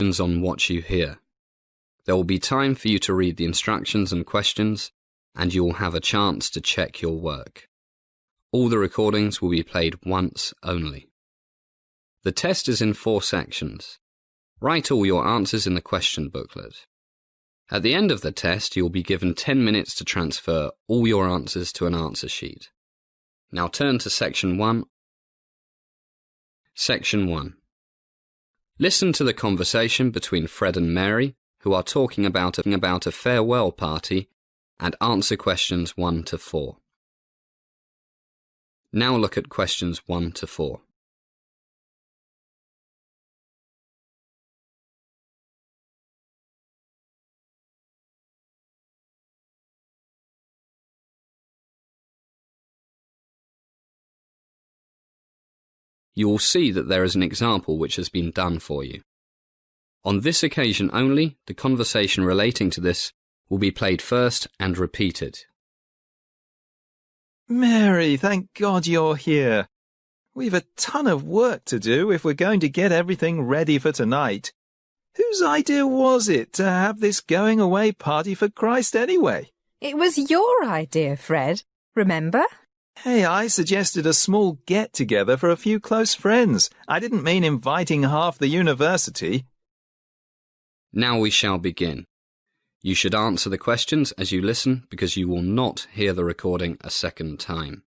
on what you hear. There will be time for you to read the instructions and questions, and you will have a chance to check your work. All the recordings will be played once only. The test is in 4 sections. Write all your answers in the question booklet. At the end of the test, you will be given 10 minutes to transfer all your answers to an answer sheet. Now turn to Section 1. Section 1. Listen to the conversation between Fred and Mary, who are talking about a farewell party, and answer questions 1 to 4. Now look at questions 1 to 4. You will see that there is an example which has been done for you. On this occasion only, the conversation relating to this will be played first and repeated. Mary, thank God you're here. We've a ton of work to do if we're going to get everything ready for tonight. Whose idea was it to have this going-away party for Christ anyway? It was your idea, Fred. Remember? Hey, I suggested a small get-together for a few close friends. I didn't mean inviting half the university. Now we shall begin. You should answer the questions as you listen because you will not hear the recording a second time.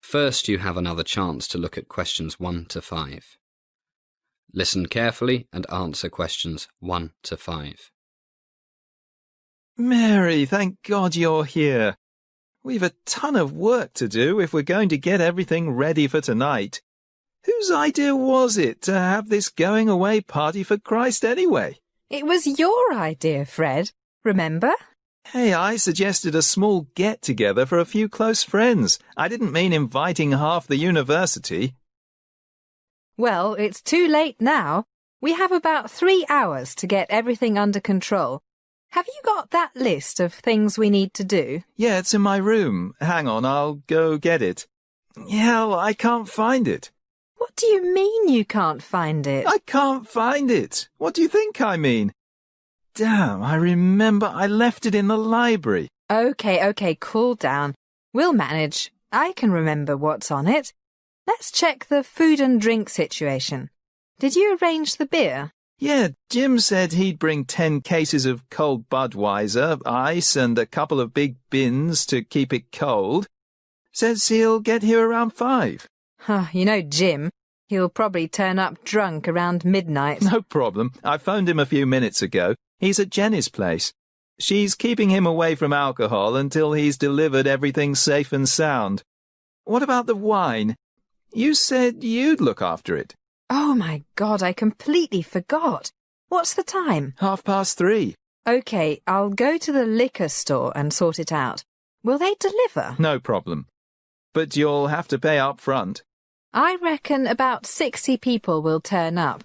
First, you have another chance to look at questions 1 to 5. Listen carefully and answer questions 1 to 5. Mary, thank God you're here. We've a ton of work to do if we're going to get everything ready for tonight. Whose idea was it to have this going-away party for Christ anyway? It was your idea, Fred. Remember? Hey, I suggested a small get-together for a few close friends. I didn't mean inviting half the university. Well, it's too late now. We have about 3 hours to get everything under control. Have you got that list of things we need to do? Yeah, it's in my room. Hang on, I'll go get it. Hell, I can't find it. What do you mean you can't find it? I can't find it. What do you think I mean? Damn, I remember I left it in the library. Okay, cool down. We'll manage. I can remember what's on it. Let's check the food and drink situation. Did you arrange the beer? Yeah, Jim said he'd bring 10 cases of cold Budweiser, ice, and a couple of big bins to keep it cold. Says he'll get here around 5. You know Jim. He'll probably turn up drunk around midnight. No problem. I phoned him a few minutes ago. He's at Jenny's place. She's keeping him away from alcohol until he's delivered everything safe and sound. What about the wine? You said you'd look after it. Oh my God, I completely forgot. What's the time? 3:30. Okay, I'll go to the liquor store and sort it out. Will they deliver? No problem. But you'll have to pay up front. I reckon about 60 people will turn up.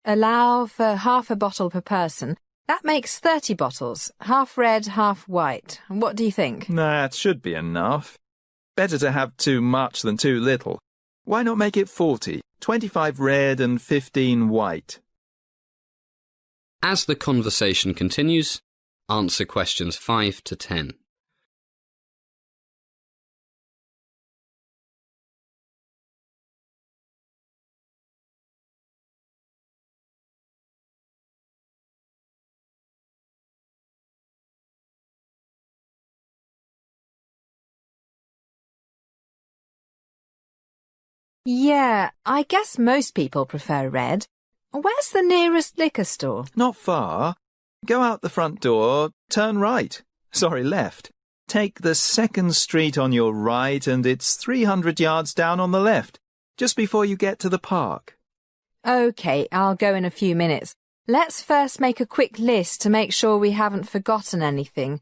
Allow for half a bottle per person. That makes 30 bottles, half red, half white. What do you think? That should be enough. Better to have too much than too little. Why not make it 40? 25 red and 15 white. As the conversation continues, answer questions 5 to 10. Yeah, I guess most people prefer red. Where's the nearest liquor store? Not far. Go out the front door, turn right. Sorry, left. Take the second street on your right and it's 300 yards down on the left, just before you get to the park. Okay, I'll go in a few minutes. Let's first make a quick list to make sure we haven't forgotten anything.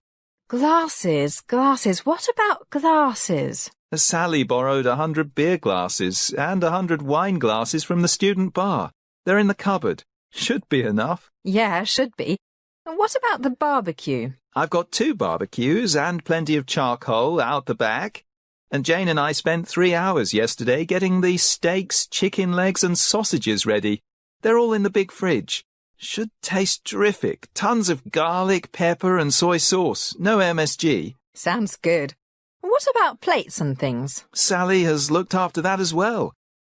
Glasses. What about glasses? Sally borrowed 100 beer glasses and 100 wine glasses from the student bar. They're in the cupboard. Should be enough. Yeah, should be. What about the barbecue? I've got 2 barbecues and plenty of charcoal out the back. And Jane and I spent 3 hours yesterday getting the steaks, chicken legs and sausages ready. They're all in the big fridge. Should taste terrific. Tons of garlic, pepper and soy sauce. No MSG. Sounds good. What about plates and things? Sally has looked after that as well.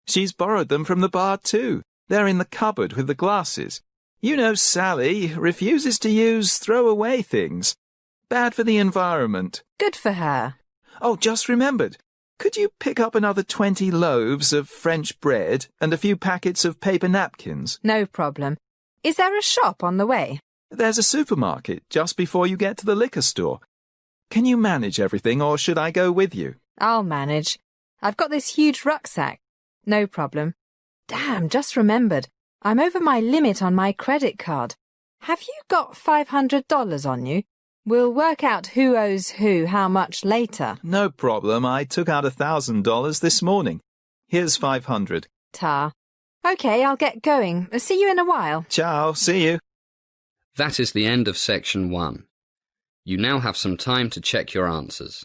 She's borrowed them from the bar too. They're in the cupboard with the glasses. You know Sally refuses to use throwaway things. Bad for the environment. Good for her. Oh, just remembered. Could you pick up another 20 loaves of French bread and a few packets of paper napkins? No problem. Is there a shop on the way? There's a supermarket just before you get to the liquor store. Can you manage everything, or should I go with you? I'll manage. I've got this huge rucksack. No problem. Damn, just remembered. I'm over my limit on my credit card. Have you got $500 on you? We'll work out who owes who how much later. No problem. I took out $1,000 this morning. Here's 500. Ta. OK, I'll get going. See you in a while. Ciao. See you. That is the end of section 1. You now have some time to check your answers.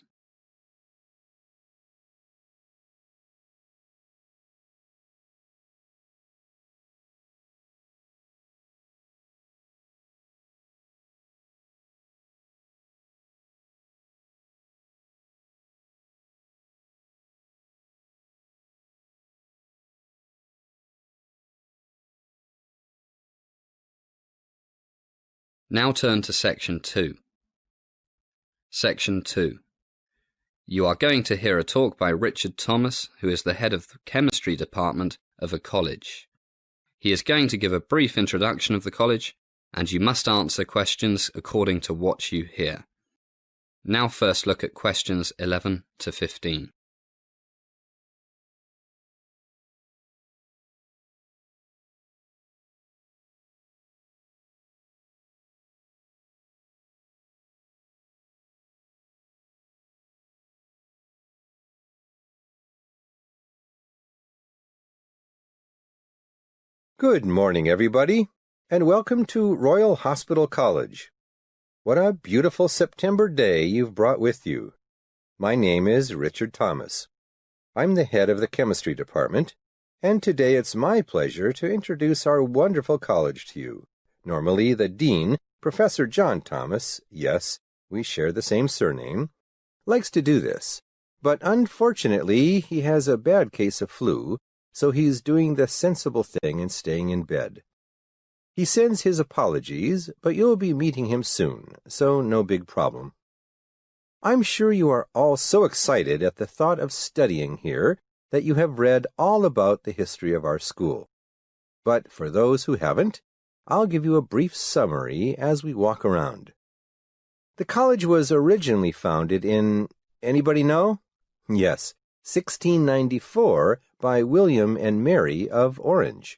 Now turn to section 2. Section 2. You are going to hear a talk by Richard Thomas, who is the head of the chemistry department of a college. He is going to give a brief introduction of the college, and you must answer questions according to what you hear. Now first look at questions 11 to 15. Good morning, everybody, and welcome to Royal Hospital College. What a beautiful September day you've brought with you. My name is Richard Thomas. I'm the head of the chemistry department, and today it's my pleasure to introduce our wonderful college to you. Normally, the dean, Professor John Thomas, yes, we share the same surname, likes to do this. But unfortunately, he has a bad case of flu, so he's doing the sensible thing and staying in bed. He sends his apologies, but you'll be meeting him soon, so no big problem. I'm sure you are all so excited at the thought of studying here that you have read all about the history of our school. But for those who haven't, I'll give you a brief summary as we walk around. The college was originally founded in, anybody know? Yes, 1694 by William and Mary of Orange.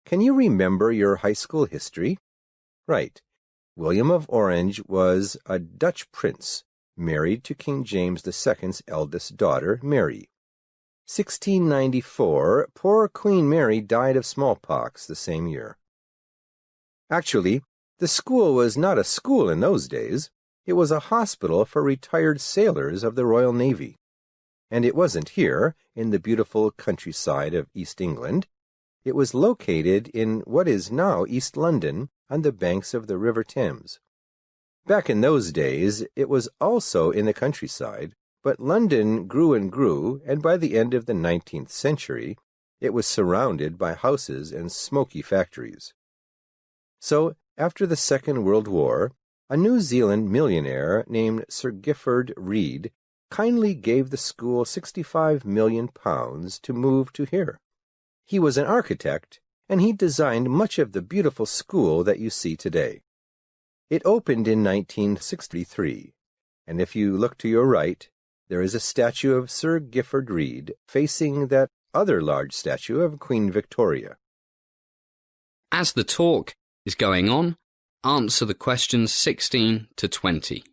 Can you remember your high school history? Right. William of Orange was a Dutch prince, married to King James II's eldest daughter, Mary. 1694, poor Queen Mary died of smallpox the same year. Actually, the school was not a school in those days. It was a hospital for retired sailors of the Royal Navy. And it wasn't here, in the beautiful countryside of East England. It was located in what is now East London, on the banks of the River Thames. Back in those days, it was also in the countryside, but London grew and grew, and by the end of the 19th century, it was surrounded by houses and smoky factories. So, after the Second World War, a New Zealand millionaire named Sir Gifford Reed kindly gave the school £65 million to move to here. He was an architect, and he designed much of the beautiful school that you see today. It opened in 1963, and if you look to your right, there is a statue of Sir Gifford Reed facing that other large statue of Queen Victoria. As the talk is going on, answer the questions 16 to 20.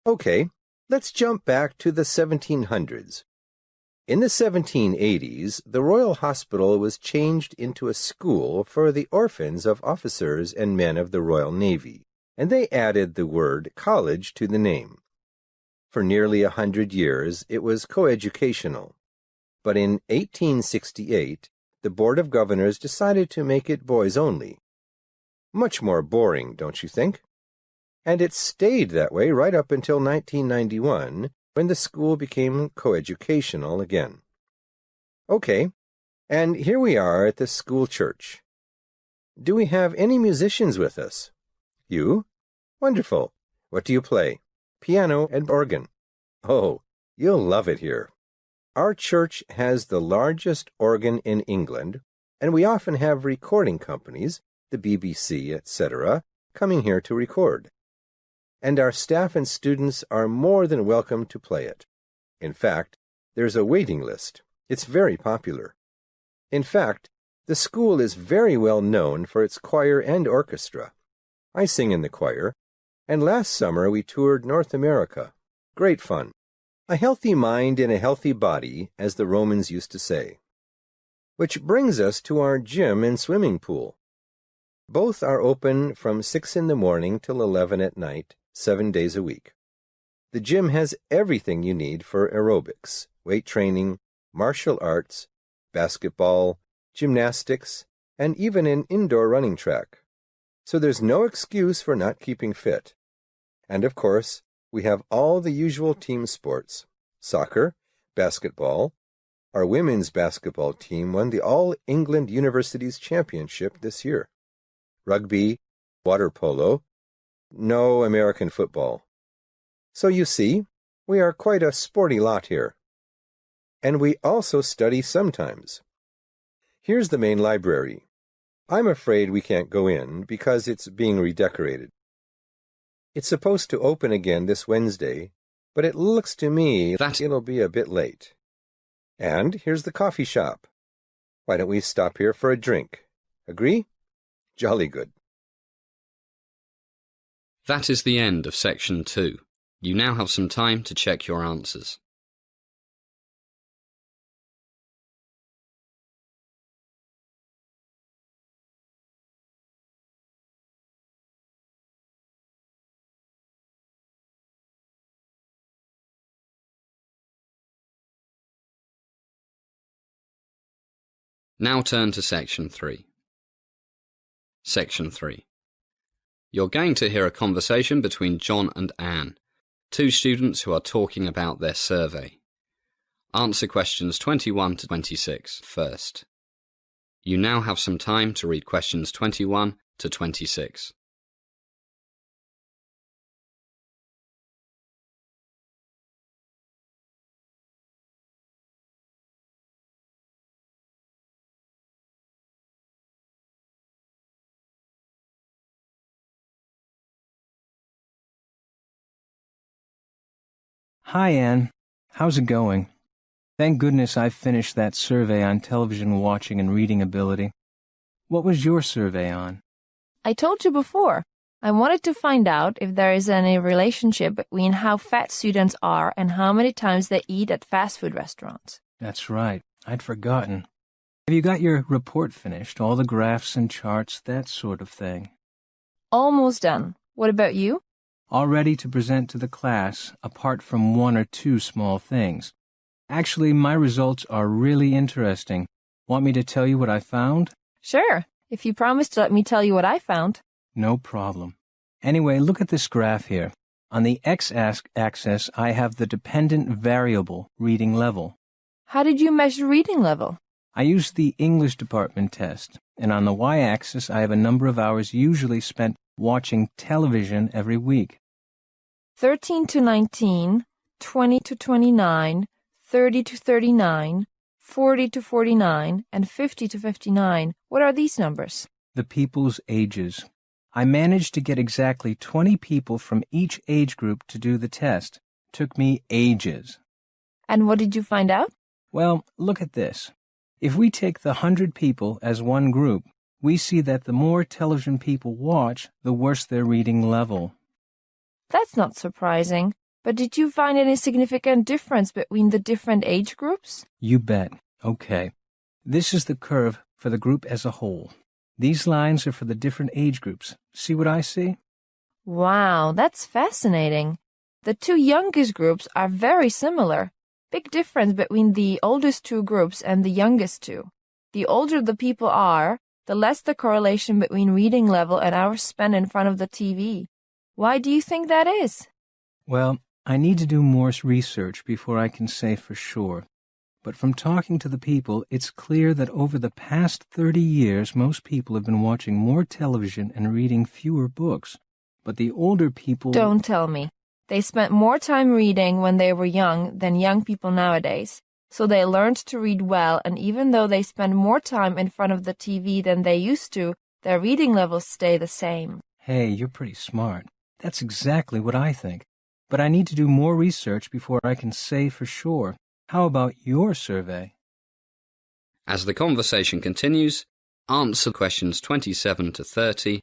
Okay, let's jump back to the 1700s. In the 1780s, the Royal Hospital was changed into a school for the orphans of officers and men of the Royal Navy, and they added the word college to the name. For nearly 100 years, it was coeducational. But in 1868, the Board of Governors decided to make it boys only. Much more boring, don't you think? And it stayed that way right up until 1991, when the school became coeducational again. Okay, and here we are at the school church. Do we have any musicians with us? You? Wonderful. What do you play? Piano and organ. Oh, you'll love it here. Our church has the largest organ in England, and we often have recording companies, the BBC, etc., coming here to record. And our staff and students are more than welcome to play it. In fact, there's a waiting list. It's very popular. In fact, the school is very well known for its choir and orchestra. I sing in the choir, and last summer we toured North America. Great fun. A healthy mind in a healthy body, as the Romans used to say. Which brings us to our gym and swimming pool. Both are open from 6 in the morning till 11 at night, 7 days a week. The gym has everything you need for aerobics, weight training, martial arts, basketball, gymnastics, and even an indoor running track. So there's no excuse for not keeping fit. And of course, we have all the usual team sports: soccer, basketball. Our women's basketball team won the All England Universities Championship this year. Rugby, water polo, no American football. So you see, we are quite a sporty lot here. And we also study sometimes. Here's the main library. I'm afraid we can't go in because it's being redecorated. It's supposed to open again this Wednesday, but it looks to me that it'll be a bit late. And here's the coffee shop. Why don't we stop here for a drink? Agree? Jolly good. That is the end of section 2. You now have some time to check your answers. Now turn to section 3. Section 3. You're going to hear a conversation between John and Anne, two students who are talking about their survey. Answer questions 21 to 26 first. You now have some time to read questions 21 to 26. Hi, Anne. How's it going? Thank goodness I finished that survey on television watching and reading ability. What was your survey on? I told you before. I wanted to find out if there is any relationship between how fat students are and how many times they eat at fast food restaurants. That's right. I'd forgotten. Have you got your report finished? All the graphs and charts, that sort of thing? Almost done. What about you? All ready to present to the class, apart from 1 or 2 small things. Actually, my results are really interesting. Want me to tell you what I found? Sure, if you promise to let me tell you what I found. No problem. Anyway, look at this graph here. On the x-axis, I have the dependent variable reading level. How did you measure reading level? I used the English department test, and on the y-axis, I have a number of hours usually spent watching television every week. 13 to 19, 20 to 29, 30 to 39, 40 to 49, and 50 to 59. What are these numbers? The people's ages. I managed to get exactly 20 people from each age group to do the test. Took me ages. And what did you find out? Well, look at this. If we take the 100 people as one group, we see that the more television people watch, the worse their reading level. That's not surprising. But did you find any significant difference between the different age groups? You bet. Okay. This is the curve for the group as a whole. These lines are for the different age groups. See what I see? Wow, that's fascinating. The two youngest groups are very similar. Big difference between the oldest two groups and the youngest two. The older the people are, the less the correlation between reading level and hours spent in front of the TV. Why do you think that is? Well, I need to do more research before I can say for sure. But from talking to the people, it's clear that over the past 30 years, most people have been watching more television and reading fewer books. But the older people... Don't tell me. They spent more time reading when they were young than young people nowadays. So they learned to read well, and even though they spend more time in front of the TV than they used to, their reading levels stay the same. Hey, you're pretty smart. That's exactly what I think. But I need to do more research before I can say for sure. How about your survey? As the conversation continues, answer questions 27 to 30.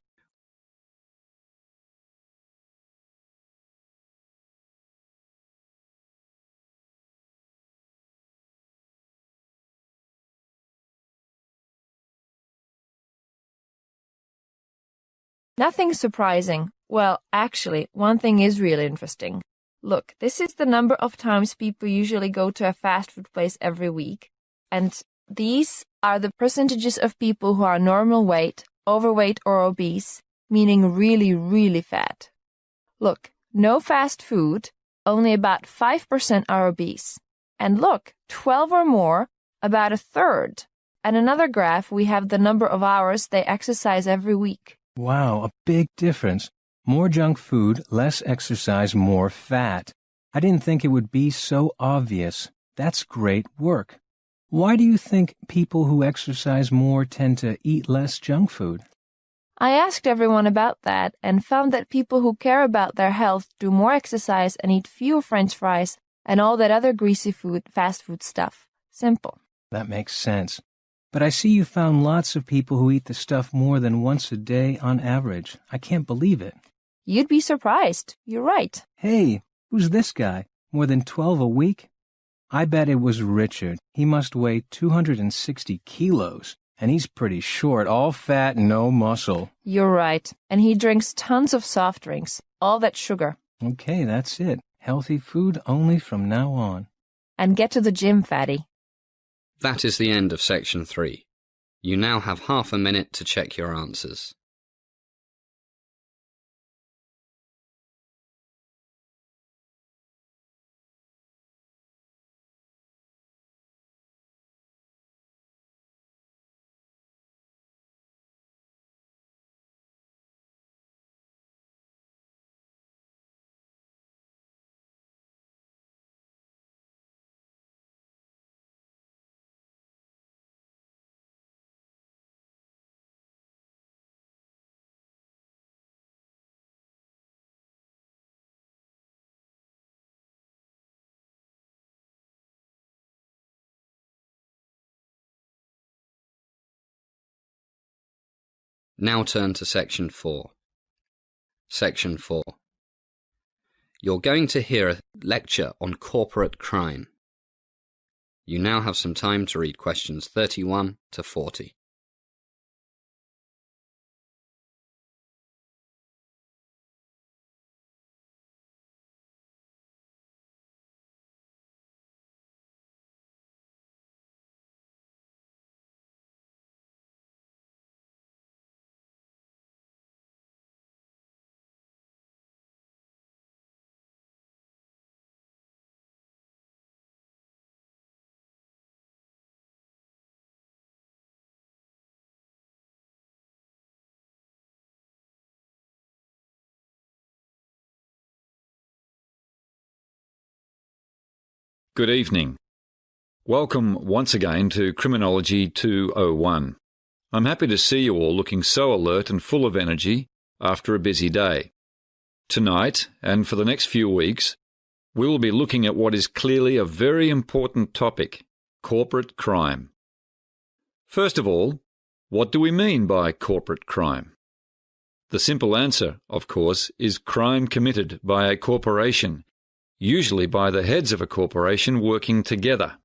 Nothing surprising. Well, actually, one thing is really interesting. Look, this is the number of times people usually go to a fast food place every week. And these are the percentages of people who are normal weight, overweight or obese, meaning really, really fat. Look, no fast food, only about 5% are obese. And look, 12 or more, about a third. And another graph, we have the number of hours they exercise every week. Wow, a big difference. More junk food, less exercise, more fat. I didn't think it would be so obvious. That's great work. Why do you think people who exercise more tend to eat less junk food? I asked everyone about that and found that people who care about their health do more exercise and eat fewer French fries and all that other greasy food, fast food stuff. Simple. That makes sense. But I see you found lots of people who eat the stuff more than once a day on average. I can't believe it. You'd be surprised. You're right. Hey, who's this guy? More than 12 a week? I bet it was Richard. He must weigh 260 kilos. And he's pretty short, all fat, no muscle. You're right. And he drinks tons of soft drinks. All that sugar. Okay, that's it. Healthy food only from now on. And get to the gym, fatty. That is the end of section 3. You now have half a minute to check your answers. Now turn to section 4. Section 4. You're going to hear a lecture on corporate crime. You now have some time to read questions 31 to 40. Good evening. Welcome once again to Criminology 201. I'm happy to see you all looking so alert and full of energy after a busy day. Tonight, and for the next few weeks, we will be looking at what is clearly a very important topic, corporate crime. First of all, what do we mean by corporate crime? The simple answer, of course, is crime committed by a corporation usually by the heads of a corporation working together.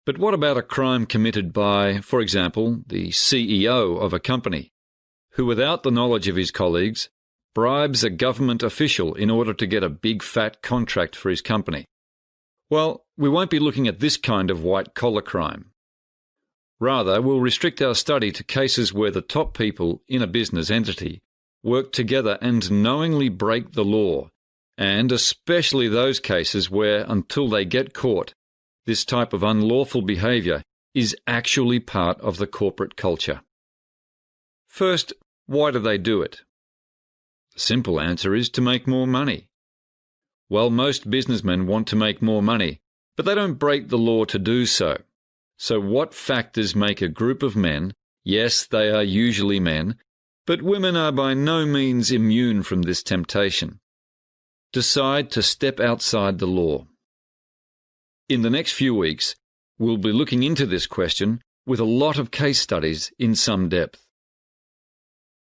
But what about a crime committed by, for example, the CEO of a company, who without the knowledge of his colleagues bribes a government official in order to get a big fat contract for his company? Well, we won't be looking at this kind of white-collar crime. Rather, we'll restrict our study to cases where the top people in a business entity work together and knowingly break the law, and especially those cases where, until they get caught, this type of unlawful behaviour is actually part of the corporate culture. First, why do they do it? The simple answer is to make more money. Well, most businessmen want to make more money, but they don't break the law to do so. So what factors make a group of men, yes, they are usually men, but women are by no means immune from this temptation, decide to step outside the law? In the next few weeks, we'll be looking into this question with a lot of case studies in some depth.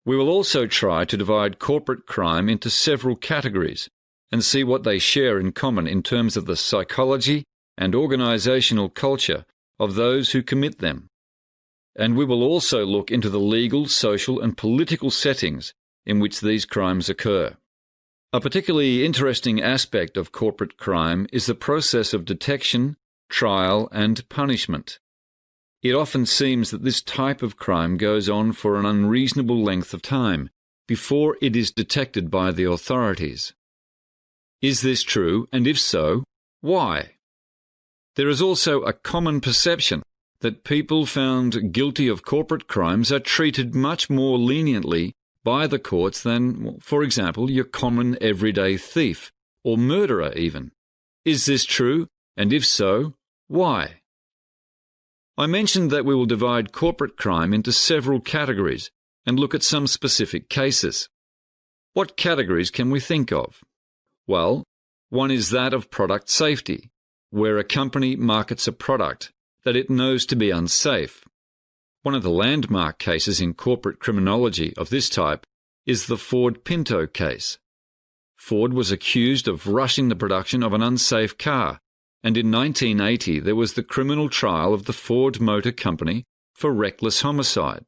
We will also try to divide corporate crime into several categories and see what they share in common in terms of the psychology and organisational culture of those who commit them. And we will also look into the legal, social and political settings in which these crimes occur. A particularly interesting aspect of corporate crime is the process of detection, trial and punishment. It often seems that this type of crime goes on for an unreasonable length of time before it is detected by the authorities. Is this true, and if so, why? There is also a common perception that people found guilty of corporate crimes are treated much more leniently by the courts than, for example, your common everyday thief or murderer even. Is this true, and if so, why? I mentioned that we will divide corporate crime into several categories and look at some specific cases. What categories can we think of? Well, one is that of product safety, where a company markets a product that it knows to be unsafe. One of the landmark cases in corporate criminology of this type is the Ford Pinto case. Ford was accused of rushing the production of an unsafe car, and in 1980 there was the criminal trial of the Ford Motor Company for reckless homicide.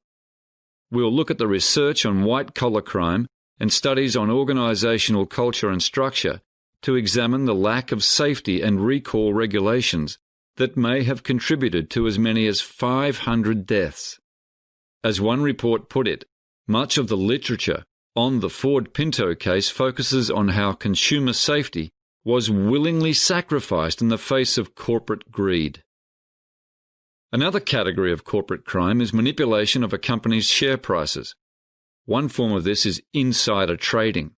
We'll look at the research on white-collar crime and studies on organisational culture and structure to examine the lack of safety and recall regulations that may have contributed to as many as 500 deaths. As one report put it, much of the literature on the Ford Pinto case focuses on how consumer safety was willingly sacrificed in the face of corporate greed. Another category of corporate crime is manipulation of a company's share prices. One form of this is insider trading.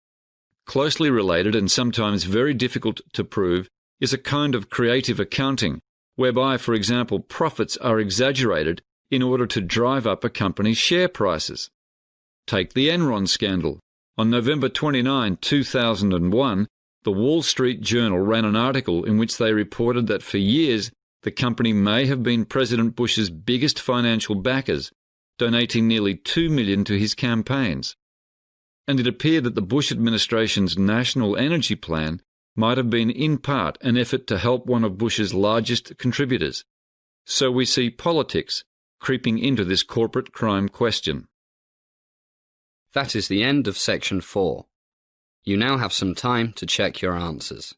Closely related and sometimes very difficult to prove is a kind of creative accounting, whereby, for example, profits are exaggerated in order to drive up a company's share prices. Take the Enron scandal. On November 29, 2001, the Wall Street Journal ran an article in which they reported that for years the company may have been President Bush's biggest financial backers, donating nearly $2 million to his campaigns. And it appeared that the Bush administration's national energy plan might have been in part an effort to help one of Bush's largest contributors. So we see politics creeping into this corporate crime question. That is the end of section 4. You now have some time to check your answers.